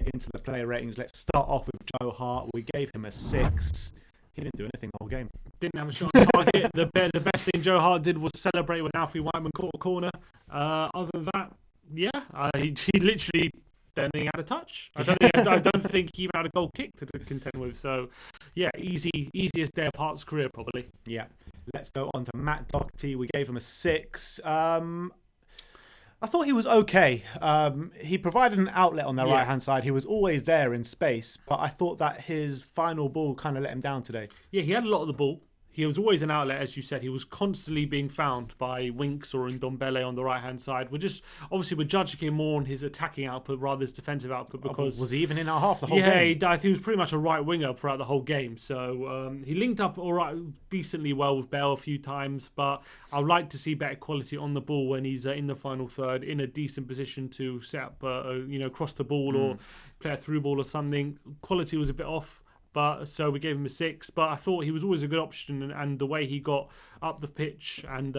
get into the player ratings. Let's start off with Joe Hart. We gave him a 6. He didn't do anything the whole game. Didn't have a shot on target. The best thing Joe Hart did was celebrate when Alfie Whiteman caught a corner. Other than that, he literally don't think he had a touch. I don't think he even had a goal kick to contend with. So, yeah, easiest day of Hart's career probably. Yeah. Let's go on to Matt Doherty. We gave him a 6. I thought he was okay. He provided an outlet on the right-hand side. He was always there in space, but I thought that his final ball kind of let him down today. Yeah, he had a lot of the ball. He was always an outlet, as you said. He was constantly being found by Winks or Ndombele on the right-hand side. We're judging him more on his attacking output rather than his defensive output because... Was he even in our half the whole game? Yeah, I think he was pretty much a right winger throughout the whole game. So he linked up decently well with Bale a few times, but I'd like to see better quality on the ball when he's in the final third, in a decent position to set up, cross the ball or play a through ball or something. Quality was a bit off. So we gave him a 6, but I thought he was always a good option, and the way he got up the pitch and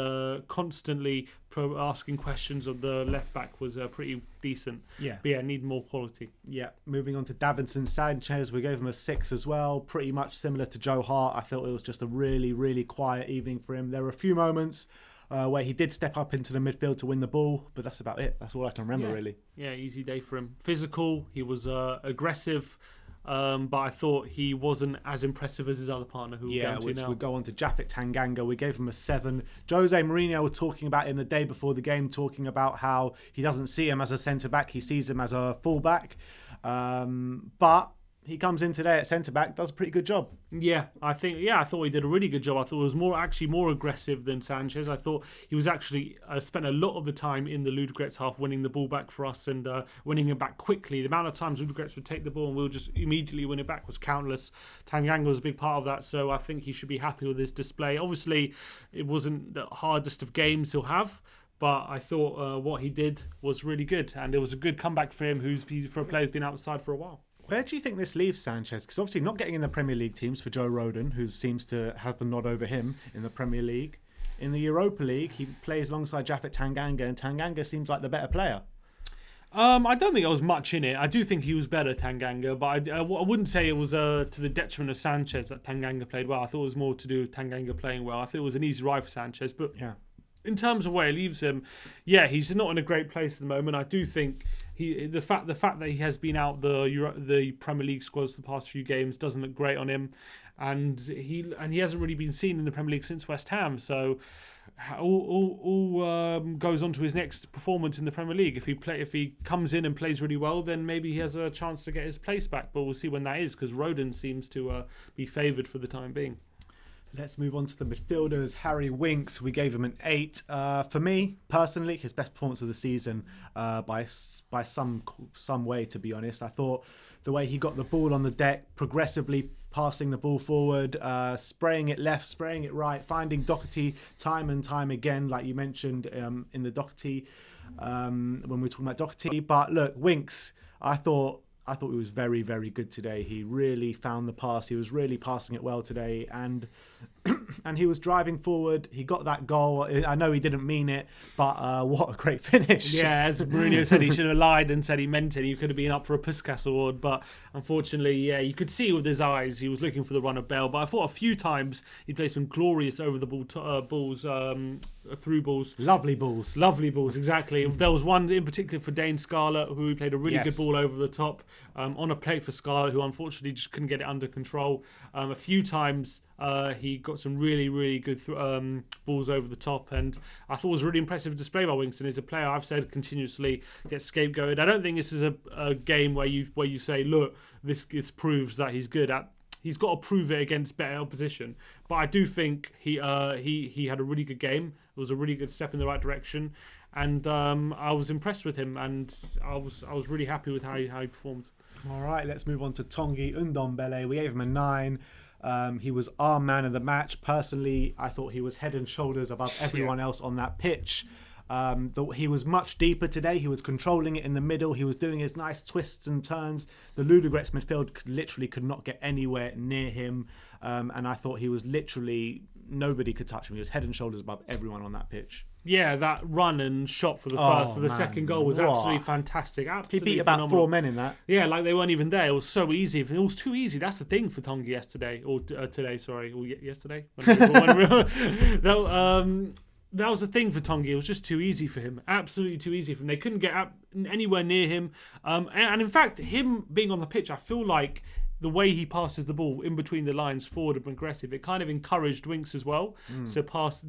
constantly asking questions of the left back was pretty decent. Yeah. But need more quality. Yeah. Moving on to Davinson Sanchez, we gave him a 6 as well. Pretty much similar to Joe Hart. I thought it was just a really, really quiet evening for him. There were a few moments where he did step up into the midfield to win the ball, but that's about it. That's all I can remember, really. Yeah, easy day for him. Physical, he was aggressive. But I thought he wasn't as impressive as his other partner who would go on to Japhet Tanganga. We gave him a 7. Jose Mourinho was talking about him the day before the game, talking about how he doesn't see him as a centre-back, he sees him as a full-back. But he comes in today at centre-back, does a pretty good job. I thought he did a really good job. I thought it was more aggressive than Sanchez. I thought he was actually spent a lot of the time in the Ludogorets half winning the ball back for us and winning it back quickly. The amount of times Ludogorets would take the ball and we'll just immediately win it back was countless. Tanganga was a big part of that, so I think he should be happy with his display. Obviously, it wasn't the hardest of games he'll have, but I thought what he did was really good, and it was a good comeback for him, for a player who's been outside for a while. Where do you think this leaves Sanchez? Because obviously not getting in the Premier League teams for Joe Rodon, who seems to have the nod over him in the Premier League. In the Europa League, he plays alongside Japhet Tanganga, and Tanganga seems like the better player. I don't think there was much in it. I do think he was better, Tanganga, but I wouldn't say it was to the detriment of Sanchez that Tanganga played well. I thought it was more to do with Tanganga playing well. I think it was an easy ride for Sanchez, but in terms of where he leaves him, he's not in a great place at the moment. I do think the fact that he has been out the Premier League squads the past few games doesn't look great on him, and he hasn't really been seen in the Premier League since West Ham. So all goes on to his next performance in the Premier League. If he comes in and plays really well, then maybe he has a chance to get his place back. But we'll see when that is, because Rodon seems to be favoured for the time being. Let's move on to the midfielders. Harry Winks, we gave him an 8. For me, personally, his best performance of the season by some way, to be honest. I thought the way he got the ball on the deck, progressively passing the ball forward, spraying it left, spraying it right, finding Doherty time and time again, like you mentioned in the Doherty, when we were talking about Doherty. But look, Winks, I thought he was very, very good today. He really found the pass. He was really passing it well today. And he was driving forward. He got that goal. I know he didn't mean it, but what a great finish. Yeah, as Mourinho said, he should have lied and said he meant it. He could have been up for a Puskas award. But unfortunately, you could see with his eyes, he was looking for the run of Bale. But I thought a few times he played some glorious over the balls, through balls. Lovely balls, exactly. There was one in particular for Dane Scarlett, who played a really good ball over the top on a plate for Scarlett, who unfortunately just couldn't get it under control. A few times he got some really, really good balls over the top, and I thought it was a really impressive display by Winks. And he's a player I've said continuously gets scapegoated. I don't think this is a game where you say, look, this proves that he's good at. He's got to prove it against better opposition. But I do think he had a really good game. It was a really good step in the right direction, and I was impressed with him, and I was really happy with how he performed. All right, let's move on to Tanguy Ndombele. We gave him a 9. He was our man of the match. Personally, I thought he was head and shoulders above everyone else on that pitch. He was much deeper today. He was controlling it in the middle. He was doing his nice twists and turns. The Ludogorets midfield literally could not get anywhere near him. And I thought he was literally nobody could touch him. He was head and shoulders above everyone on that pitch. Yeah, that run and shot for the second goal was absolutely fantastic. Absolutely he beat about phenomenal. 4 men in that. Yeah, like they weren't even there. It was so easy. It was too easy. That's the thing for Tongi yesterday, or today. Sorry, or yesterday. That was the thing for Tongi. It was just too easy for him. Absolutely too easy for him. They couldn't get anywhere near him. And in fact, him being on the pitch, I feel like the way he passes the ball in between the lines, forward and aggressive, it kind of encouraged Winks as well to pass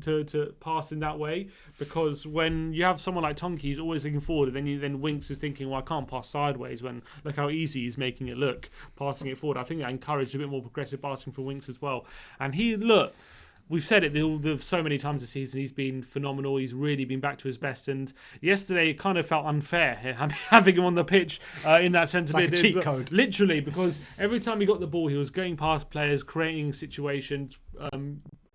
in that way. Because when you have someone like Tonki, he's always looking forward, and then Winks is thinking, well, I can't pass sideways. When look how easy he's making it look, passing it forward. I think that encouraged a bit more progressive passing for Winks as well. And we've said it so many times this season. He's been phenomenal. He's really been back to his best. And yesterday, it kind of felt unfair having him on the pitch in that sense. Like a cheat code. Literally, because every time he got the ball, he was going past players, creating situations,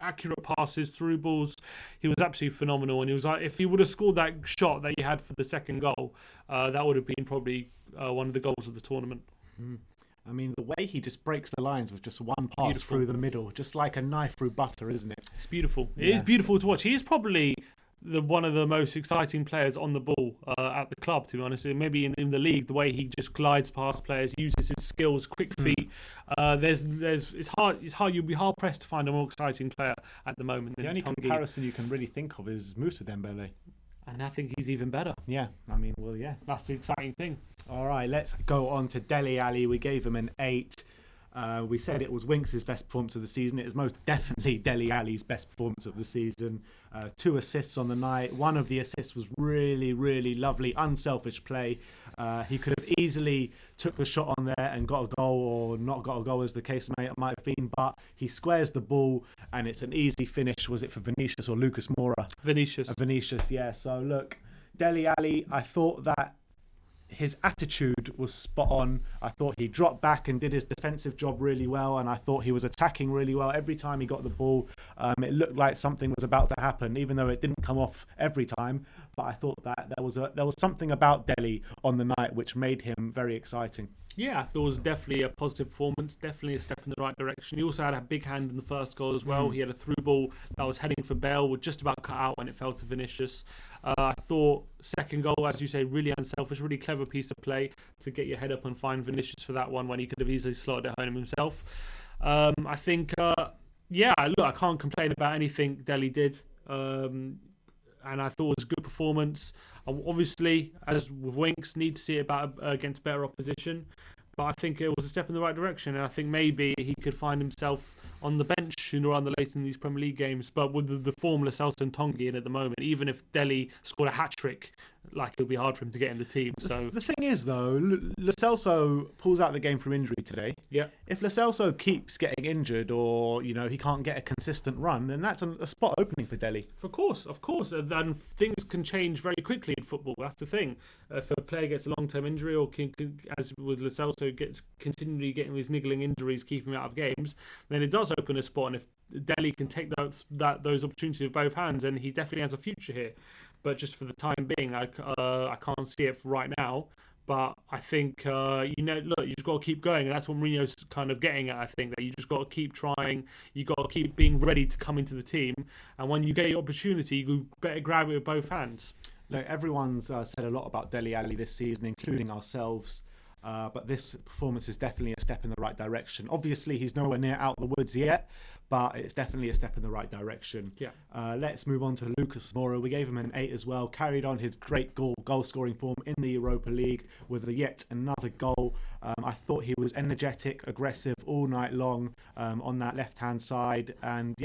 accurate passes, through balls. He was absolutely phenomenal. And he was like, if he would have scored that shot that he had for the second goal, that would have been probably one of the goals of the tournament. I mean, the way he just breaks the lines with just one pass through the middle, just like a knife through butter, isn't it? It's beautiful. It is beautiful to watch. He is probably one of the most exciting players on the ball at the club, to be honest. Maybe in the league, the way he just glides past players, uses his skills, quick feet. It's hard. You'll be hard pressed to find a more exciting player at the moment. The only comparison you can really think of is Moussa Dembele. And I think he's even better. Yeah, I mean, well, yeah. That's the exciting thing. All right, let's go on to Dele Alli. We gave him an 8. We said it was Winks' best performance of the season. It is most definitely Dele Alli's best performance of the season. 2 assists on the night. One of the assists was really, really lovely, unselfish play. He could have easily took the shot on there and got a goal, or not got a goal, as the case might have been. But he squares the ball, and it's an easy finish. Was it for Vinicius or Lucas Moura? Vinicius, yeah. So look, Dele Alli, I thought that his attitude was spot on. I thought he dropped back and did his defensive job really well, and I thought he was attacking really well. Every time he got the ball, it looked like something was about to happen, even though it didn't come off every time. But I thought that there was something about Dele on the night which made him very exciting. Yeah, I thought it was definitely a positive performance, definitely a step in the right direction. He also had a big hand in the first goal as well. He had a through ball that was heading for Bale, was just about cut out when it fell to Vinicius. I thought second goal, as you say, really unselfish, really clever piece of play to get your head up and find Vinicius for that one when he could have easily slotted it home himself. I think, look, I can't complain about anything Dele did. And I thought it was a good performance. Obviously, as with Winks, need to see it against better opposition. But I think it was a step in the right direction. And I think maybe he could find himself on the bench sooner rather than later in these Premier League games. But with the form Lo Celso and Tongi in at the moment, even if Dele scored a hat-trick, it'll be hard for him to get in the team. So the thing is, though, Lo Celso pulls out the game from injury today. Yeah. If Lo Celso keeps getting injured, or he can't get a consistent run, then that's a spot opening for Dele. Of course. And things can change very quickly in football. That's the thing. If a player gets a long-term injury, or as with Lo Celso, gets continually getting these niggling injuries, keeping him out of games, then it does open a spot. And if Dele can take those opportunities with both hands, then he definitely has a future here. But just for the time being, I can't see it right now. But I think, look, you just got to keep going. And that's what Mourinho's kind of getting at, I think, that you just got to keep trying. You got to keep being ready to come into the team. And when you get your opportunity, you better grab it with both hands. Look, everyone's said a lot about Dele Alli this season, including ourselves. But this performance is definitely a step in the right direction. Obviously, he's nowhere near out the woods yet, but it's definitely a step in the right direction. Yeah. Let's move on to Lucas Moura. We gave him an 8 as well. Carried on his great goal-scoring form in the Europa League with yet another goal. I thought he was energetic, aggressive all night long on that left-hand side, and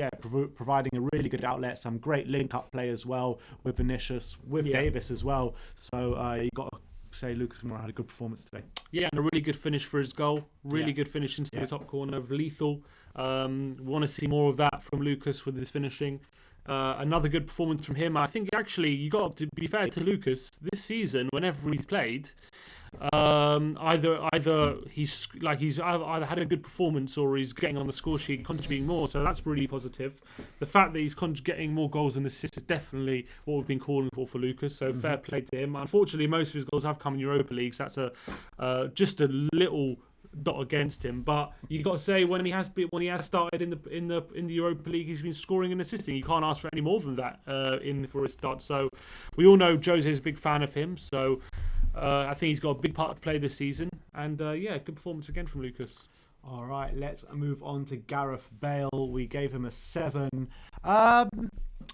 providing a really good outlet. Some great link-up play as well with Vinicius, with Davis as well. So you got to say Lucas Moura had a good performance today. Yeah, and a really good finish for his goal. Really good finish into the top corner, lethal. Want to see more of that from Lucas with his finishing. Another good performance from him. I think actually you got to be fair to Lucas this season. Whenever he's played, either he's either had a good performance or he's getting on the score sheet, contributing more. So that's really positive. The fact that he's getting more goals and assists is definitely what we've been calling for Lucas. So fair play to him. Unfortunately, most of his goals have come in Europa League. So that's just a little dot against him. But you got to say when he has started in the Europa League, he's been scoring and assisting. You can't ask for any more than that for his start. So we all know Jose is a big fan of him. So I think he's got a big part to play this season. And good performance again from Lucas. All right, let's move on to Gareth Bale. We gave him a 7.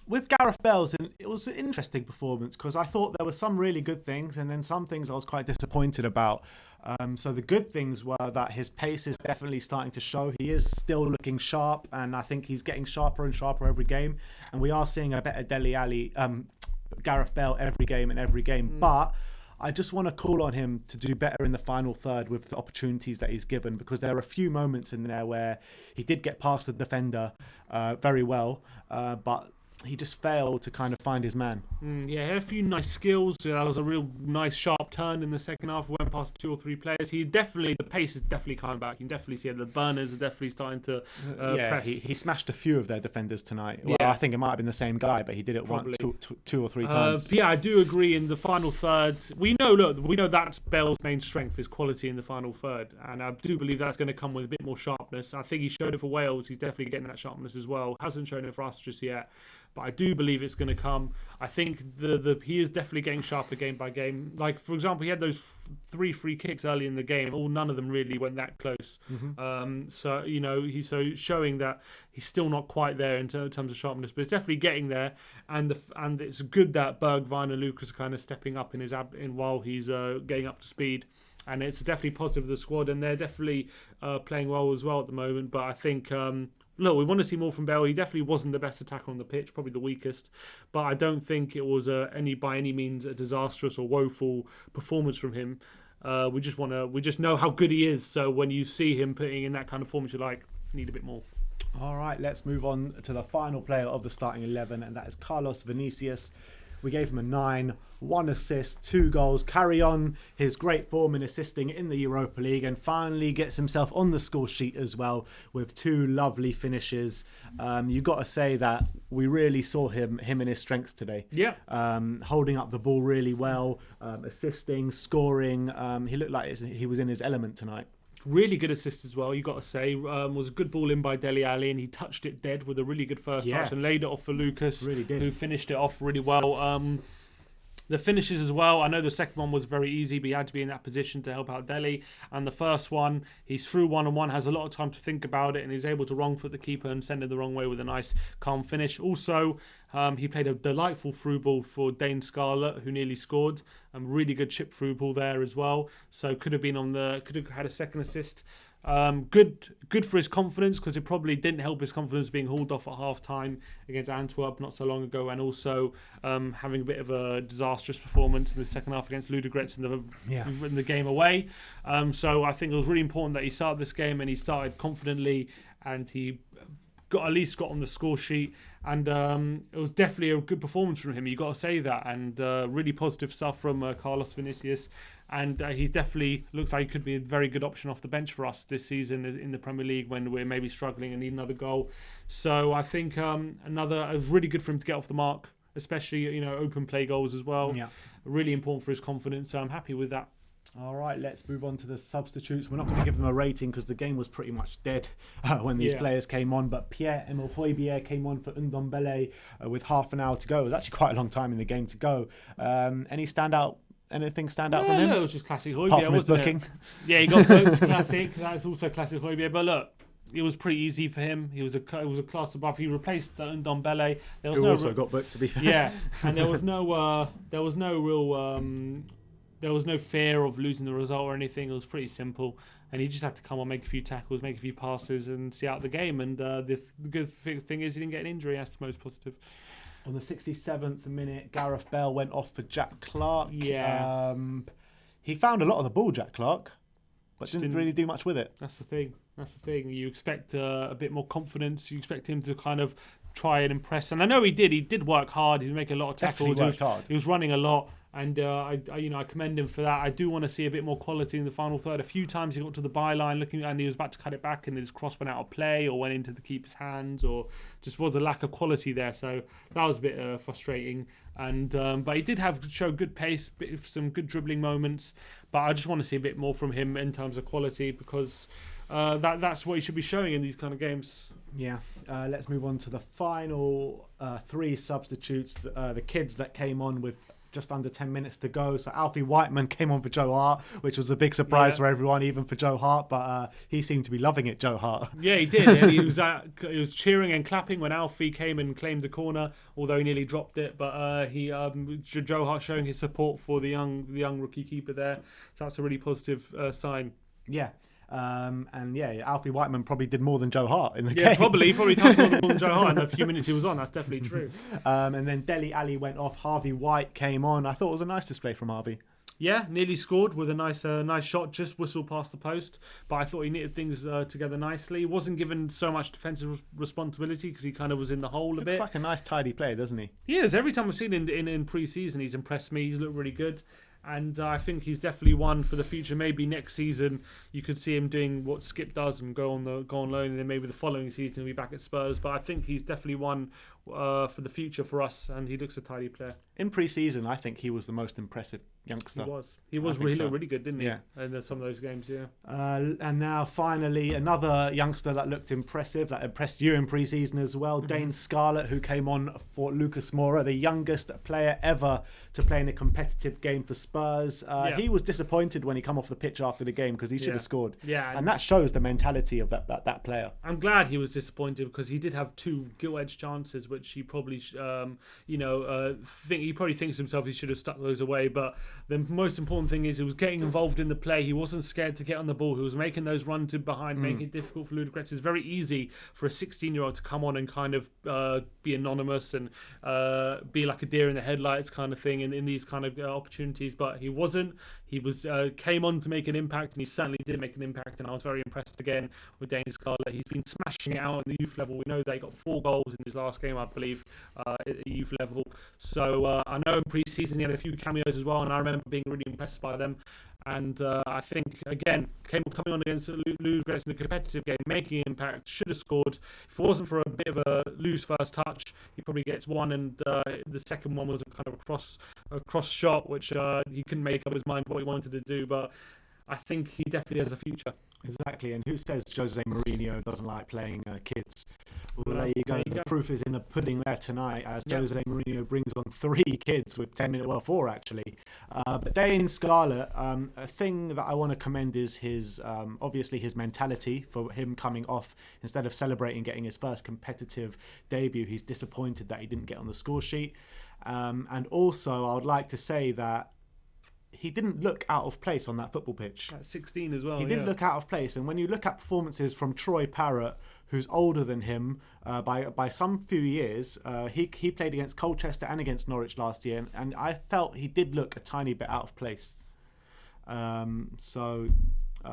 With Gareth Bale, it was an interesting performance because I thought there were some really good things and then some things I was quite disappointed about. So the good things were that his pace is definitely starting to show. He is still looking sharp, and I think he's getting sharper and sharper every game. And we are seeing a better Dele Alli, Gareth Bale every game. But I just want to call on him to do better in the final third with the opportunities that he's given, because there are a few moments in there where he did get past the defender very well, but he just failed to kind of find his man. He had a few nice skills. That was a real nice sharp turn in the second half. Went past 2 or 3 players. The pace is definitely coming back. You can definitely see the burners are definitely starting to press. He smashed a few of their defenders tonight. Well, I think it might have been the same guy, but he did it two or three times. I do agree. In the final third, we know that's Bale's main strength is quality in the final third, and I do believe that's going to come with a bit more sharpness. I think he showed it for Wales. He's definitely getting that sharpness as well. Hasn't shown it for us just yet, but I do believe it's going to come. I think he is definitely getting sharper game by game. Like, for example, he had those 3 free kicks early in the game. None of them really went that close. So he's showing that he's still not quite there in terms of sharpness, but it's definitely getting there. And it's good that Bergwijn and Lucas are kind of stepping up while he's getting up to speed. And it's definitely positive for the squad, and they're definitely playing well as well at the moment. But I think we want to see more from Bale. He definitely wasn't the best attacker on the pitch, probably the weakest. But I don't think it was by any means a disastrous or woeful performance from him. We just know how good he is. So when you see him putting in that kind of performance, you're like, need a bit more. All right, let's move on to the final player of the starting 11, and that is Carlos Vinicius. We gave him a 9, 1 assist, 2 goals. Carry on his great form in assisting in the Europa League, and finally gets himself on the score sheet as well with 2 lovely finishes. You got to say that we really saw him in his strength today. Yeah. Holding up the ball really well, assisting, scoring. He looked like he was in his element tonight. Really good assist as well, you got to say. Was a good ball in by Dele Alli, and he touched it dead with a really good first touch and laid it off for Lucas, really did. Who finished it off really well. The finishes as well, I know the second one was very easy, but he had to be in that position to help out Dele. And the first one, he's through 1-on-1, has a lot of time to think about it, and he's able to wrong foot the keeper and send it the wrong way with a nice calm finish. Also, he played a delightful through ball for Dane Scarlett, who nearly scored. Really good chip through ball there as well. So could have had a second assist. Good for his confidence, because it probably didn't help his confidence being hauled off at half time against Antwerp not so long ago, and also having a bit of a disastrous performance in the second half against Ludogorets in the game away. So I think it was really important that he started this game, and he started confidently, and he at least got on the score sheet. And it was definitely a good performance from him, you got to say that, and really positive stuff from Carlos Vinicius. And he definitely looks like he could be a very good option off the bench for us this season in the Premier League when we're maybe struggling and need another goal. So I think it was really good for him to get off the mark, especially open play goals as well. Yeah. Really important for his confidence. So I'm happy with that. All right, let's move on to the substitutes. We're not going to give them a rating because the game was pretty much dead when these players came on. But Pierre-Emile Højbjerg came on for Ndombele with half an hour to go. It was actually quite a long time in the game to go. Anything stand out from him? No, it was just classic Højbjerg, apart from his booking. Yeah, he got booked. Classic. That's also classic Højbjerg. But look, it was pretty easy for him. It was a class above. He replaced Ndombele. Who also got booked, to be fair. Yeah, and there was no fear of losing the result or anything. It was pretty simple, and he just had to come on, make a few tackles, make a few passes, and see out the game. And the good thing is he didn't get an injury. That's the most positive. On the 67th minute, Gareth Bale went off for Jack Clarke. Yeah. He found a lot of the ball, Jack Clarke, but didn't really do much with it. That's the thing. You expect a bit more confidence. You expect him to kind of try and impress. And I know he did. He did work hard. He was making a lot of tackles. Definitely worked hard. He was running a lot. And I commend him for that. I do want to see a bit more quality in the final third. A few times he got to the byline and he was about to cut it back, and his cross went out of play or went into the keeper's hands, or just was a lack of quality there. So that was a bit frustrating. And but he did show good pace, some good dribbling moments. But I just want to see a bit more from him in terms of quality, because that's what he should be showing in these kind of games. Yeah, let's move on to the final 3 substitutes. The kids that came on with just under 10 minutes to go. So Alfie Whiteman came on for Joe Hart, which was a big surprise for everyone, even for Joe Hart. But he seemed to be loving it, Joe Hart. Yeah, he did. And he was cheering and clapping when Alfie came and claimed the corner, although he nearly dropped it. But Joe Hart showing his support for the young rookie keeper there. So that's a really positive sign. Yeah. Alfie Whiteman probably did more than Joe Hart in the game. Yeah, probably touched more than Joe Hart in the few minutes he was on. That's definitely true. And then Dele Alli went off. Harvey White came on. I thought it was a nice display from Harvey. Yeah, nearly scored with a nice shot, just whistled past the post. But I thought he knitted things together nicely. He wasn't given so much defensive responsibility because he kind of was in the hole a bit. Looks like a nice, tidy player, doesn't he? He is. Every time I've seen him in pre-season, he's impressed me. He's looked really good. And I think he's definitely one for the future. Maybe next season you could see him doing what Skip does and go on loan, and then maybe the following season he'll be back at Spurs. But I think he's definitely one for the future for us, and he looks a tidy player. In pre-season, I think he was the most impressive youngster. He looked really good, didn't he? Yeah. In some of those games, yeah. And now finally another youngster that looked impressive, that impressed you in pre-season as well, Dane Scarlett, who came on for Lucas Moura, the youngest player ever to play in a competitive game for Spurs. He was disappointed when he come off the pitch after the game because he should have scored. Yeah, and that shows the mentality of that player. I'm glad he was disappointed because he did have 2 gilt-edged chances, which he probably, he probably thinks to himself he should have stuck those away. But the most important thing is he was getting involved in the play. He wasn't scared to get on the ball. He was making those runs to behind, making it difficult for Ludogorets. It's very easy for a 16-year-old to come on and kind of be anonymous and be like a deer in the headlights kind of thing in these kind of opportunities. But he wasn't. He came on to make an impact, and he certainly did make an impact. And I was very impressed again with Dane Scarlett. He's been smashing it out at the youth level. We know they got 4 goals in his last game, I believe, at the youth level. So I know in pre-season he had a few cameos as well, and I remember being really impressed by them. And I think, again, coming on against Ludogorets in a competitive game, making an impact, should have scored. If it wasn't for a bit of a loose first touch, he probably gets one, and the second one was a kind of a cross shot, which he couldn't make up his mind what he wanted to do. But I think he definitely has a future. Exactly, and who says Jose Mourinho doesn't like playing kids? Well, there you go. The proof is in the pudding there tonight, as Jose Mourinho brings on 3 kids with 4 actually. But Dane Scarlett, a thing that I want to commend is his, obviously his mentality for him coming off. Instead of celebrating getting his first competitive debut, he's disappointed that he didn't get on the score sheet. And also, I would like to say that he didn't look out of place on that football pitch. At 16 as well. He didn't look out of place. And when you look at performances from Troy Parrott, who's older than him by some few years, he played against Colchester and against Norwich last year, and I felt he did look a tiny bit out of place. So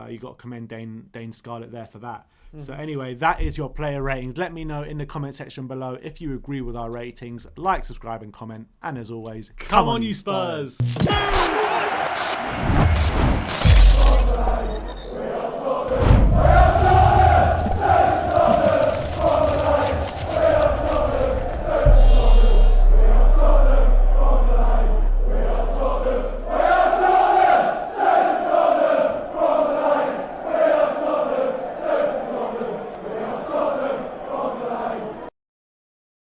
you got to commend Dane Scarlett there for that. So anyway, that is your player ratings. Let me know in the comment section below if you agree with our ratings. Like, subscribe and comment. And as always, come on you Spurs!